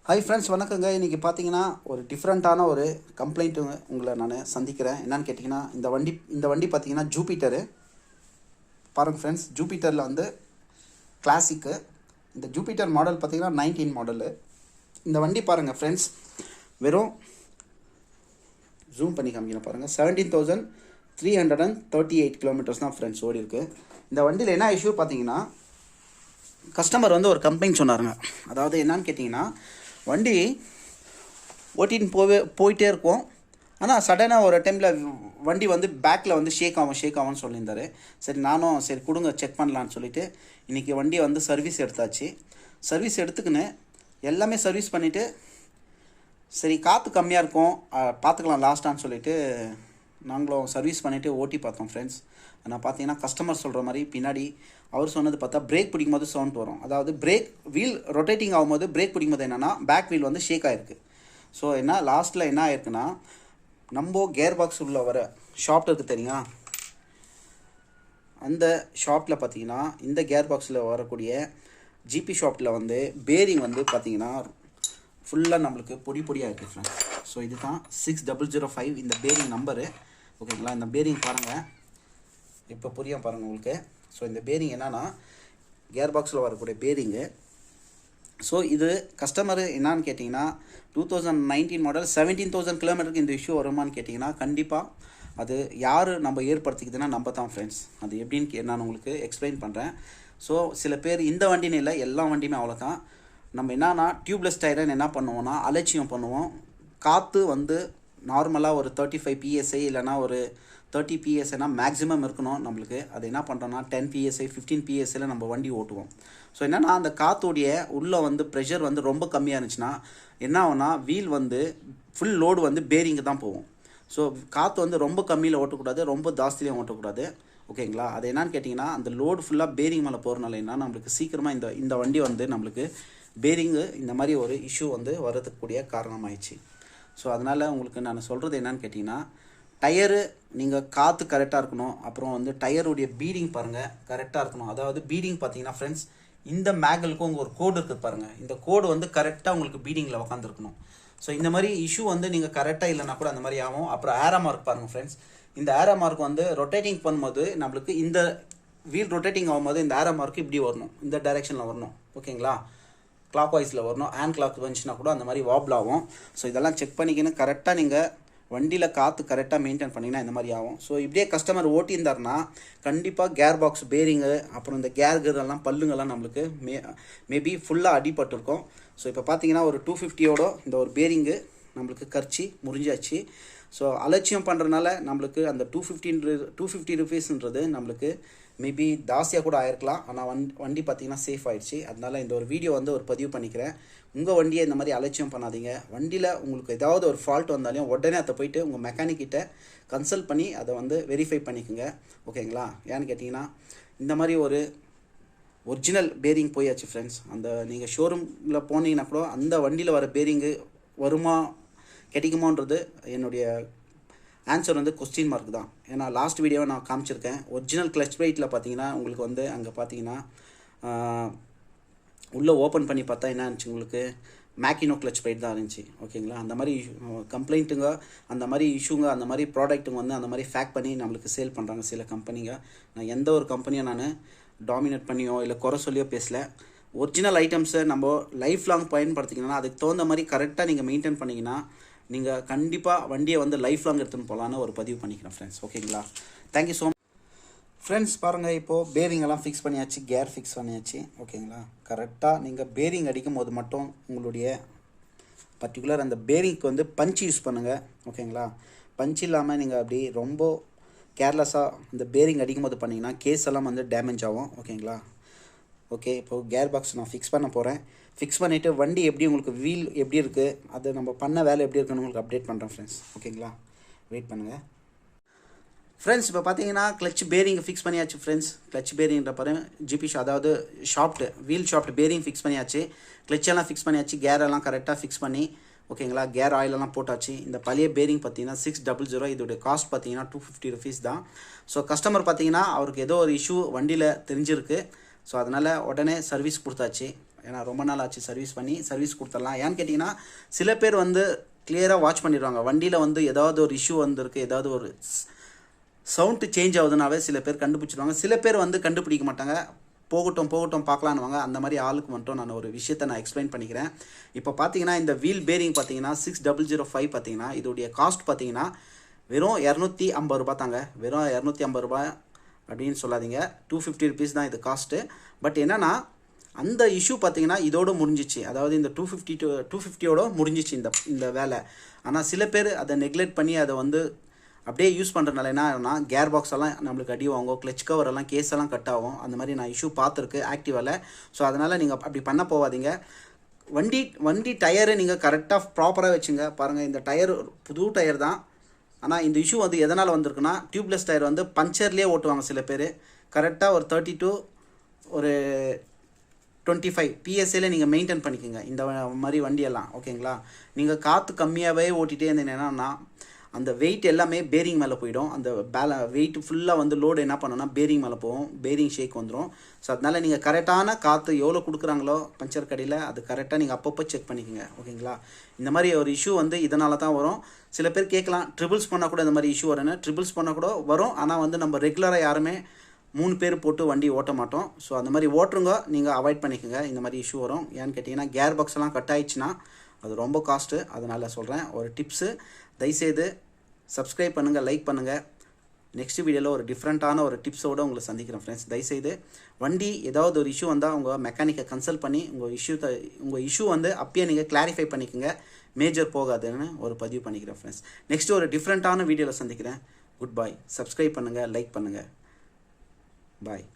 Hi friends, வணக்கங்க. இன்றைக்கி பார்த்தீங்கன்னா ஒரு டிஃப்ரெண்ட்டான ஒரு கம்ப்ளைண்ட்டு உங்களை நான் சந்திக்கிறேன். என்னென்னு கேட்டிங்கன்னா, இந்த வண்டி பார்த்தீங்கன்னா ஜூபிட்டரு. பாருங்கள் ஃப்ரெண்ட்ஸ், ஜூபிட்டரில் வந்து கிளாசிக்கு. இந்த ஜூபிட்டர் மாடல் பார்த்தீங்கன்னா 19 மாடலு. இந்த வண்டி பாருங்கள் ஃப்ரெண்ட்ஸ், வெறும் ஜூம் பண்ணி காமிக்கிறேன் பாருங்கள், 17,338 கிலோமீட்டர்ஸ் தான் ஃப்ரெண்ட்ஸ் ஓடி இருக்குது. இந்த வண்டியில் என்ன இஷ்யூ பார்த்தீங்கன்னா, கஸ்டமர் வந்து ஒரு கம்ப்ளைண்ட் சொன்னாருங்க. அதாவது என்னன்னு கேட்டிங்கன்னா, வண்டி ஓட்டின்னு போயிட்டே இருக்கும். ஆனால் சடனாக ஒரு டைமில் வண்டி வந்து பேக்கில் வந்து ஷேக் ஆகும்னு சொல்லியிருந்தார். சரி, நானும் சரி கொடுங்க செக் பண்ணலான்னு சொல்லிவிட்டு இன்றைக்கி வண்டி வந்து சர்வீஸ் எடுத்தாச்சு. சர்வீஸ் எடுத்துக்கின்னு எல்லாமே சர்வீஸ் பண்ணிவிட்டு, சரி காற்று கம்மியாக இருக்கும் பார்த்துக்கலாம் லாஸ்ட்டான்னு சொல்லிவிட்டு நாங்களும் சர்வீஸ் பண்ணிவிட்டு ஓட்டி பார்த்தோம் ஃப்ரெண்ட்ஸ். நான் பார்த்தீங்கன்னா கஸ்டமர் சொல்கிற மாதிரி பின்னாடி அவர் சொன்னது பார்த்தா பிரேக் பிடிக்கும் போது சவுண்ட் வரும். அதாவது பிரேக் வீல் ரொட்டேட்டிங் ஆகும்போது பிரேக் பிடிக்கும் போது என்னென்னா பேக் வீல் வந்து ஷேக் ஆகிருக்கு. ஸோ என்ன லாஸ்ட்டில் என்ன ஆயிருக்குன்னா, நம்ம கேர் பாக்ஸ் உள்ள வர ஷாப்ட் இருக்குது தெரியுங்களா, அந்த ஷாப்பில் பார்த்தீங்கன்னா இந்த கேர் பாக்ஸில் வரக்கூடிய ஜிபி ஷாப்ட்டில் வந்து பேரிங் வந்து பார்த்தீங்கன்னா ஃபுல்லாக நம்மளுக்கு பொடியாக இருக்குது ஃப்ரெண்ட்ஸ். ஸோ இது தான் 6005 இந்த பேரிங் நம்பரு. ஓகேங்களா, இந்த பேரிங் பாருங்கள், இப்போ புரியும் பாருங்கள் உங்களுக்கு. ஸோ இந்த பேரிங் என்னென்னா கேர் பாக்ஸில் வரக்கூடிய பேரிங்கு. ஸோ இது கஸ்டமரு என்னான்னு கேட்டிங்கன்னா 2019 மாடல் 17,000 கிலோமீட்டருக்கு இந்த இஷ்யூ வருமானு கேட்டிங்கன்னா, கண்டிப்பாக அது யார் நம்ம ஏற்படுத்திக்குதுன்னா நம்ம தான் ஃப்ரெண்ட்ஸ். அது எப்படின்னு நான் உங்களுக்கு எக்ஸ்பிளைன் பண்ணுறேன். ஸோ சில பேர் இந்த வண்டின்னு இல்லை, எல்லா வண்டியுமே அவ்வளோ தான். நம்ம என்னன்னா டியூப்லெஸ் டயர்னு என்ன பண்ணுவோம்னா அலட்சியம் பண்ணுவோம். காற்று வந்து நார்மலாக ஒரு 35 PSI இல்லைனா ஒரு 30 PSIனா மேக்ஸிமம் இருக்கணும் நம்மளுக்கு. அது என்ன பண்ணுறோன்னா 10 PSI 15 PSIயில் நம்ம வண்டி ஓட்டுவோம். ஸோ என்னென்னா அந்த காற்றுடைய உள்ளே வந்து ப்ரெஷர் வந்து ரொம்ப கம்மியாக இருந்துச்சுன்னா என்ன ஆகுனா வீல் வந்து ஃபுல் லோடு வந்து பேரிங்கு தான் போகும். ஸோ காற்று வந்து ரொம்ப கம்மியில் ஓட்டக்கூடாது, ரொம்ப ஜாஸ்தியிலையும் ஓட்டக்கூடாது. ஓகேங்களா, அது என்னன்னு கேட்டிங்கன்னா அந்த லோடு ஃபுல்லாக பேரிங் மேலே போகிறனால என்ன நம்மளுக்கு சீக்கிரமாக இந்த வண்டி வந்து நம்மளுக்கு பேரிங்கு இந்த மாதிரி ஒரு இஷ்யூ வந்து வரதுக்கூடிய காரணமாயிடுச்சு. ஸோ அதனால் உங்களுக்கு நான் சொல்கிறது என்னன்னு கேட்டிங்கன்னா, டயரு நீங்கள் காற்று கரெக்டாக இருக்கணும். அப்புறம் வந்து டயருடைய பீடிங் பாருங்கள் கரெக்டாக இருக்கணும். அதாவது பீடிங் பார்த்தீங்கன்னா ஃப்ரெண்ட்ஸ், இந்த மேகலுக்கும் உங்கள் ஒரு கோடு இருக்குது பாருங்கள், இந்த கோடு வந்து கரெக்டாக உங்களுக்கு பீடிங்கில் உட்காந்துருக்கணும். ஸோ இந்த மாதிரி இஷ்யூ வந்து நீங்கள் கரெக்டாக இல்லைனா கூட அந்த மாதிரி ஆகும். அப்புறம் ஏரோ மார்க் பாருங்கள் ஃப்ரெண்ட்ஸ், இந்த ஏரோ மார்க் வந்து ரொட்டேட்டிங் பண்ணும்போது நம்மளுக்கு இந்த வீல் ரொட்டேட்டிங் ஆகும்போது இந்த ஏரோ மார்க் இப்படி வரணும், இந்த டைரெக்ஷனில் வரணும். ஓகேங்களா, கிளாக் வைஸில் வரணும். ஹேண்ட் கிளாக் வந்துச்சுன்னா கூட அந்த மாதிரி வாபிள் ஆகும். ஸோ இதெல்லாம் செக் பண்ணிக்கின்னு கரெக்டாக நீங்கள் வண்டியில் காற்று கரெக்டாக மெயின்டைன் பண்ணிங்கன்னா இந்த மாதிரி ஆகும். ஸோ இப்படியே கஸ்டமர் ஓட்டியிருந்தாருன்னா கண்டிப்பாக கேர் பாக்ஸ் பேரிங்கு அப்புறம் இந்த கேர்கெல்லாம் பல்லுங்கள்லாம் நம்மளுக்கு மேபி ஃபுல்லாக அடிபட்டிருக்கும். ஸோ இப்போ பார்த்தீங்கன்னா ஒரு 250யோட இந்த ஒரு பேரிங்கு நம்மளுக்கு கரிச்சி முறிஞ்சாச்சு. ஸோ அலட்சியம் பண்ணுறதுனால நம்மளுக்கு அந்த 250 ருபீஸ்ன்றது நம்மளுக்கு மேபி ஜாஸ்தியாக கூட ஆயிருக்கலாம். ஆனால் வண்டி பார்த்திங்கன்னா சேஃப் ஆகிடுச்சு. அதனால் இந்த ஒரு வீடியோ வந்து ஒரு பதிவு பண்ணிக்கிறேன். உங்கள் வண்டியை இந்த மாதிரி அலட்சியம் பண்ணாதீங்க. வண்டியில் உங்களுக்கு ஏதாவது ஒரு ஃபால்ட் வந்தாலும் உடனே அதை போய்ட்டு உங்கள் மெக்கானிக்கிட்ட கன்சல்ட் பண்ணி அதை வந்து வெரிஃபை பண்ணிக்கோங்க. ஓகேங்களா, ஏன்னு கேட்டிங்கன்னா இந்த மாதிரி ஒரு ஒரிஜினல் பேரிங் போயாச்சு ஃப்ரெண்ட்ஸ். அந்த நீங்கள் ஷோரூமில் போனீங்கன்னா கூட அந்த வண்டியில் வர பேரிங்கு வருமா கிடைக்குமோன்றது என்னுடைய ஆன்சர் வந்து கொஸ்டின் மார்க் தான். ஏன்னா லாஸ்ட் வீடியோவை நான் காமிச்சிருக்கேன். ஒரிஜினல் கிளச் பிளேட்டில் பார்த்தீங்கன்னா உங்களுக்கு வந்து அங்கே பார்த்தீங்கன்னா உள்ளே ஓப்பன் பண்ணி பார்த்தா என்ன இருந்துச்சு, உங்களுக்கு மேக்கினோ கிளச் பிளேட் தான் இருந்துச்சு. ஓகேங்களா, அந்த மாதிரி கம்ப்ளைண்ட்டுங்க, அந்த மாதிரி இஷ்யூங்க, அந்த மாதிரி ப்ராடக்ட்டுங்க வந்து அந்த மாதிரி ஃபேக் பண்ணி நம்மளுக்கு சேல் பண்ணுறாங்க சில கம்பெனிங்க. நான் எந்த ஒரு கம்பெனியை நான் டாமினேட் பண்ணியோ இல்லை குறை சொல்லியோ பேசலை. ஒரிஜினல் ஐட்டம்ஸை நம்ம லைஃப் லாங் பயன்படுத்திங்கன்னா அதுக்கு தகுந்த மாதிரி கரெக்டாக நீங்கள் மெயின்டைன் பண்ணிங்கன்னா நீங்கள் கண்டிப்பாக வண்டியை வந்து லைஃப் லாங் எடுத்துன்னு போகலான்னு ஒரு பதிவு பண்ணிக்கிறேன் ஃப்ரெண்ட்ஸ். ஓகேங்களா, தேங்க்யூ ஸோ மச் ஃப்ரெண்ட்ஸ். பாருங்கள், இப்போது பேரிங்கெல்லாம் ஃபிக்ஸ் பண்ணியாச்சு, கேர் ஃபிக்ஸ் பண்ணியாச்சு. ஓகேங்களா, கரெக்டாக நீங்கள் பேரிங் அடிக்கும் போது மட்டும் உங்களுடைய பர்டிகுலர் அந்த பேரிங்க்கு வந்து பஞ்ச் யூஸ் பண்ணுங்கள். ஓகேங்களா, பஞ்ச் இல்லாமல் நீங்கள் அப்படி ரொம்ப கேர்லெஸ்ஸாக இந்த பேரிங் அடிக்கும் போது பண்ணிங்கன்னா கேஸ் எல்லாம் வந்து டேமேஜ் ஆகும். ஓகேங்களா, ஓகே, இப்போது கேர் பாக்ஸ் நான் ஃபிக்ஸ் பண்ண போகிறேன். ஃபிக்ஸ் பண்ணிவிட்டு வண்டி எப்படி உங்களுக்கு வீல் எப்படி இருக்குது, அது நம்ம பண்ண வேலை எப்படி இருக்குன்னு உங்களுக்கு அப்டேட் பண்ணுறேன் ஃப்ரெண்ட்ஸ். ஓகேங்களா, வெயிட் பண்ணுங்கள் ஃப்ரெண்ட்ஸ். இப்போ பார்த்தீங்கன்னா கிளச் பேரிங் ஃபிக்ஸ் பண்ணியாச்சு ஃப்ரெண்ட்ஸ். கிளச் பேரிங்கிற பாருங்க ஜிபி அதாவது shaft wheel shaft bearing fix பண்ணியாச்சு, கிளச்செல்லாம் ஃபிக்ஸ் பண்ணியாச்சு, கேரெல்லாம் கரெக்டாக ஃபிக்ஸ் பண்ணி ஓகேங்களா, கேர் ஆயிலெல்லாம் போட்டாச்சு. இந்த பழைய பேரிங் பார்த்தீங்கன்னா 600, இதோடைய காஸ்ட் பார்த்தீங்கன்னா 250 ருபீஸ் தான். ஸோ கஸ்டமர் பார்த்தீங்கன்னா அவருக்கு ஏதோ ஒரு இஷ்யூ வண்டியில் தெரிஞ்சிருக்கு. ஸோ அதனால் உடனே சர்வீஸ் கொடுத்தாச்சு. ஏன்னா ரொம்ப நாள் ஆச்சு சர்வீஸ் பண்ணி, சர்வீஸ் கொடுத்துடலாம். ஏன்னு கேட்டிங்கன்னா சில பேர் வந்து கிளியராக வாட்ச் பண்ணிடுவாங்க. வண்டியில் வந்து ஏதாவது ஒரு இஷ்யூ வந்திருக்கு, ஏதாவது ஒரு சவுண்டு சேஞ்ச் ஆகுதுனாவே சில பேர் கண்டுபிடிச்சிடுவாங்க. சில பேர் வந்து கண்டுபிடிக்க மாட்டாங்க, போகட்டும் பார்க்கலான்னுவாங்க. அந்த மாதிரி ஆளுக்கு மட்டும் நான் ஒரு விஷயத்தை நான் எக்ஸ்பிளைன் பண்ணிக்கிறேன். இப்போ பார்த்தீங்கன்னா இந்த வீல் பேரிங் பார்த்தீங்கன்னா 6005 பார்த்தீங்கன்னா இதோடைய காஸ்ட் பார்த்தீங்கன்னா வெறும் 250 ரூபா தாங்க. வெறும் 250 ரூபா அப்படின்னு சொல்லாதீங்க, 250 ருபீஸ் தான் இது காஸ்ட்டு. பட் என்னென்னா அந்த இஷ்யூ பார்த்தீங்கன்னா இதோடு முடிஞ்சிச்சு. அதாவது இந்த 250யோட முடிஞ்சிச்சு இந்த வேலை. ஆனால் சில பேர் அதை நெக்லெக்ட் பண்ணி அதை வந்து அப்படியே யூஸ் பண்ணுறதுனால என்ன ஆகும்னா கேர் பாக்ஸ் எல்லாம் நம்மளுக்கு அடி வாங்கும், கிளச் கவர் எல்லாம் கேஸ் எல்லாம் கட் ஆகும். அந்த மாதிரி நான் இஷ்யூ பார்த்துருக்கு ஆக்டிவாவில். ஸோ அதனால் நீங்கள் அப்படி பண்ண போகாதீங்க. வண்டி டயரு நீங்கள் கரெக்டாக ப்ராப்பராக வச்சுங்க. பாருங்கள், இந்த டயர் புது டயர் தான். ஆனால் இந்த இஷ்யூ வந்து எதனால் வந்திருக்குன்னா டியூப்லெஸ் டயர் வந்து பஞ்சர்லேயே ஓட்டுவாங்க சில பேர். கரெக்டாக ஒரு 30 to ஒரு 25 PSAல நீங்கள் மெயின்டைன் பண்ணிக்கோங்க இந்த மாதிரி வண்டியெல்லாம். ஓகேங்களா? நீங்கள் காற்று கம்மியாகவே ஓட்டிகிட்டே இருந்தீங்கன்னா அந்த வெயிட் எல்லாமே பேரிங் மேலே போயிடும். அந்த வெயிட் ஃபுல்லாக வந்து லோடு என்ன பண்ணோன்னா பேரிங் மேலே போகும், பேரிங் ஷேக் வந்துடும். ஸோ அதனால் நீங்கள் கரெக்டான காற்று எவ்வளோ கொடுக்குறாங்களோ பஞ்சர் கடையில் அது கரெக்டாக நீங்கள் அப்பப்போ செக் பண்ணிக்கோங்க. ஓகேங்களா? இந்த மாதிரி ஒரு இஷ்யூ வந்து இதனால தான் வரும். சில பேர் கேட்கலாம், ட்ரிபிள்ஸ் பண்ணால் கூட இந்த மாதிரி இஷ்யூ வரும்னு. ட்ரிபிள்ஸ் பண்ணால் கூட வரும், ஆனால் வந்து நம்ம ரெகுலராக யாருமே 3 பேர் போட்டு வண்டி ஓட்ட மாட்டோம். ஸோ அந்த மாதிரி ஓட்டுருங்க, நீங்கள் அவாய்ட் பண்ணிக்கோங்க. இந்த மாதிரி இஷ்யூ வரும். ஏன்னு கேட்டிங்கன்னா கேர் பாக்ஸ் எல்லாம் கட் ஆயிடுச்சுன்னா அது ரொம்ப காஸ்ட்டு. அதனால் சொல்கிறேன், ஒரு டிப்ஸு. தயவுசெய்து சப்ஸ்கிரைப் பண்ணுங்கள், லைக் பண்ணுங்கள். நெக்ஸ்ட் வீடியோவில் ஒரு டிஃப்ரெண்ட்டான ஒரு டிப்ஸோடு உங்களை சந்திக்கிறேன் ஃப்ரெண்ட்ஸ். தயவுசெய்து வண்டி ஏதாவது ஒரு இஷ்யூ வந்தால் உங்கள் மெக்கானிக்கை கன்சல்ட் பண்ணி உங்கள் இஷ்யூ வந்து அப்பயே நீங்கள் கிளாரிஃபை பண்ணிக்கோங்க. மேஜர் போகாதுன்னு ஒரு பதிவு பண்ணிக்கிறேன் ஃப்ரெண்ட்ஸ். நெக்ஸ்ட் ஒரு டிஃப்ரெண்ட்டான வீடியோவில் சந்திக்கிறேன். Good bye. சப்ஸ்கிரைப் பண்ணுங்கள், லைக் பண்ணுங்கள். பாய்.